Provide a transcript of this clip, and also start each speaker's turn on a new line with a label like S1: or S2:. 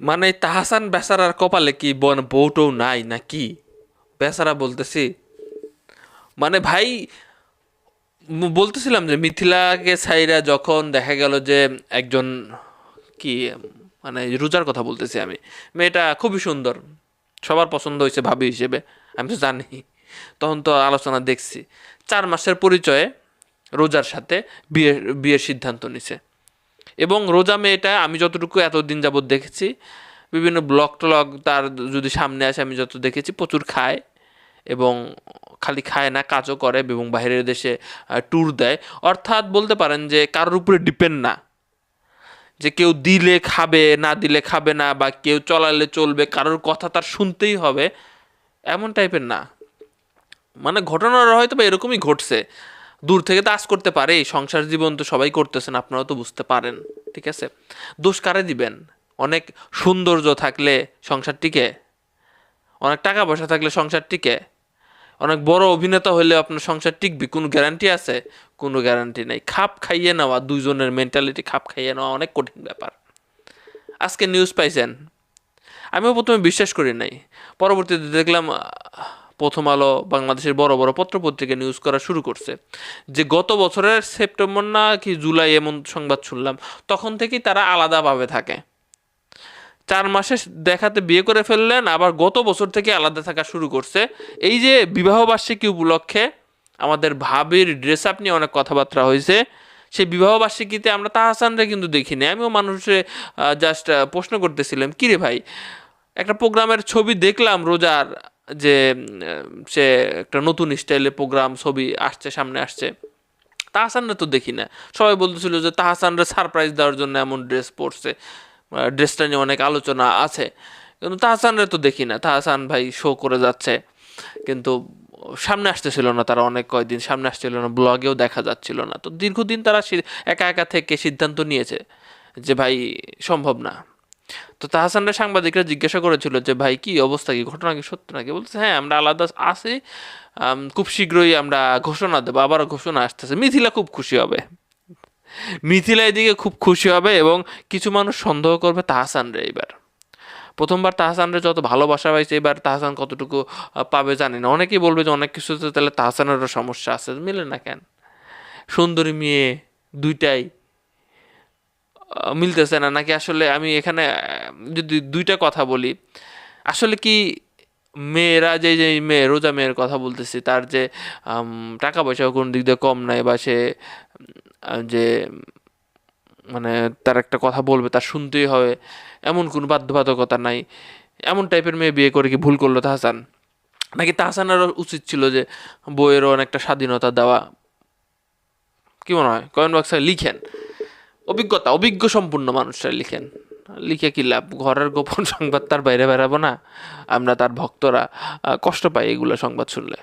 S1: মানে তাহসান বেচারার কপালে কি বউটও নাই নাকি? বেচারা বলতেছি, মানে ভাই বলতেছিলাম যে মিথিলাকে ছাইরা যখন দেখা গেল যে একজন কি, মানে রোজার কথা বলতেছি আমি, মেয়েটা খুবই সুন্দর, সবার পছন্দ হয়েছে ভাবি হিসেবে, আমি তো জানি, তখন তো আলোচনা দেখছি 4 মাসের পরিচয়ে রোজার সাথে বিয়ের বিয়ের সিদ্ধান্ত নিছে। এবং রোজা মেয়েটা আমি যতটুকু এতদিন যাবৎ দেখেছি, বিভিন্ন ব্লগ টলগ তার যদি সামনে আসে, আমি যত দেখেছি প্রচুর খায়, এবং খালি খায় না, কাজও করে, এবং বাইরের দেশে ট্যুর দেয়। অর্থাৎ বলতে পারেন যে কারোর উপরে ডিপেন্ড না, যে কেউ দিলে খাবে, না দিলে খাবে না, বা কেউ চলালে চলবে, কারোর কথা তার শুনতেই হবে, এমন টাইপের না। মানে ঘটনাটা হয়তো বা এরকমই ঘটছে, দূর থেকে তো আজ করতে পারে, সংসার জীবন তো সবাই করতেছেন, আপনারাও তো বুঝতে পারেন, ঠিক আছে? দোষ কারে দিবেন? অনেক সৌন্দর্য থাকলে সংসার টিকে, অনেক টাকা পয়সা থাকলে সংসার টিকে, অনেক বড় অভিনেতা হলে আপনার সংসার টিকবে, কোনো গ্যারান্টি আছে? কোনো গ্যারান্টি নেই। খাপ খাইয়ে নেওয়া, দুইজনের মেন্টালিটি খাপ খাইয়ে নেওয়া অনেক কঠিন ব্যাপার। আজকে নিউজ পাইছেন, আমিও প্রথমে বিশ্বাস করি নাই, পরবর্তীতে দেখলাম প্রথম আলো, বাংলাদেশের বড় বড় পত্রপত্রিকা নিউজ করা শুরু করছে যে গত বছরের সেপ্টেম্বর না কি জুলাই এমন সংবাদ শুনলাম, তখন থেকেই তারা আলাদাভাবে থাকে। 4 মাসে দেখাতে বিয়ে করে ফেললেন, আবার গত বছর থেকে আলাদা থাকা শুরু করছে। এই যে বিবাহবার্ষিকী উপলক্ষে আমাদের ভাবির ড্রেস আপ নিয়ে অনেক কথাবার্তা হয়েছে, সেই বিবাহবার্ষিকীতে আমরা তাহসানরে কিন্তু দেখিনি। আমিও মানুষে জাস্ট প্রশ্ন করতেছিলাম, কিরে ভাই, একটা প্রোগ্রামের ছবি দেখলাম রোজার, যে সে একটা নতুন স্টাইলে প্রোগ্রাম ছবি আসছে, সামনে আসছে, তাহসানরা তো দেখি না। সবাই বলতেছিল যে তাহসানরা সারপ্রাইজ দেওয়ার জন্য এমন ড্রেস পরছে, ড্রেসটা নিয়ে অনেক আলোচনা আছে, কিন্তু তাহসানরা তো দেখি না। তাহসান ভাই শো করে যাচ্ছে, কিন্তু সামনে আসতেছিল না, তারা অনেক কয়েকদিন সামনে আসছিল না, ব্লগেও দেখা যাচ্ছিল না। তো দীর্ঘদিন তারা একা একা থেকে সিদ্ধান্ত নিয়েছে যে ভাই সম্ভব না। তো তাহসানের সাংবাদিকরা জিজ্ঞাসা করেছিল যে ভাই কি অবস্থা, কি ঘটনা, কি সত্য নাকি? বলছে হ্যাঁ আমরা আলাদা আছি, খুব শীঘ্রই আমরা ঘোষণা দেবো, আবার ঘোষণা আসতেছে। মিথিলা খুব খুশি হবে, মিথিলা এদিকে খুব খুশি হবে, এবং কিছু মানুষ সন্দেহ করবে তাহসানরে এবার। প্রথমবার তাহসানরে যত ভালোবাসা পাইছে, এবার তাহসান কতটুকু পাবে জানি না। অনেকেই বলবে যে অনেক কিছুতে তাহলে তাহসানেরও সমস্যা আছে, মিলে না কেন? সুন্দরী মেয়ে দুইটাই মিলতেছে না নাকি? আসলে আমি এখানে যদি দুইটা কথা বলি, আসলে কি মেয়েরা, যে মেয়ে রোজা মেয়ের কথা বলতেছি, তার যে টাকা পয়সা কোন দিক দিয়ে কম নাই, বা সে যে মানে তার একটা কথা বলবে তার শুনতেই হবে, এমন কোনো বাধ্যবাধকতা নাই, এমন টাইপের মেয়ে বিয়ে করে কি ভুল করলো তাহসান? নাকি তাহসানেরও উচিত ছিল যে বইয়েরও অনেকটা স্বাধীনতা দেওয়া? কি মনে হয়? কমেন্ট বক্সে লিখেন, অভিজ্ঞ সম্পূর্ণ মানুষরা লিখেন। লিখে কি লাভ? ঘরের গোপন সংবাদ তার বাইরে বেরাবো না? আমরা তার ভক্তরা কষ্ট পাই এগুলো সংবাদ শুনলে।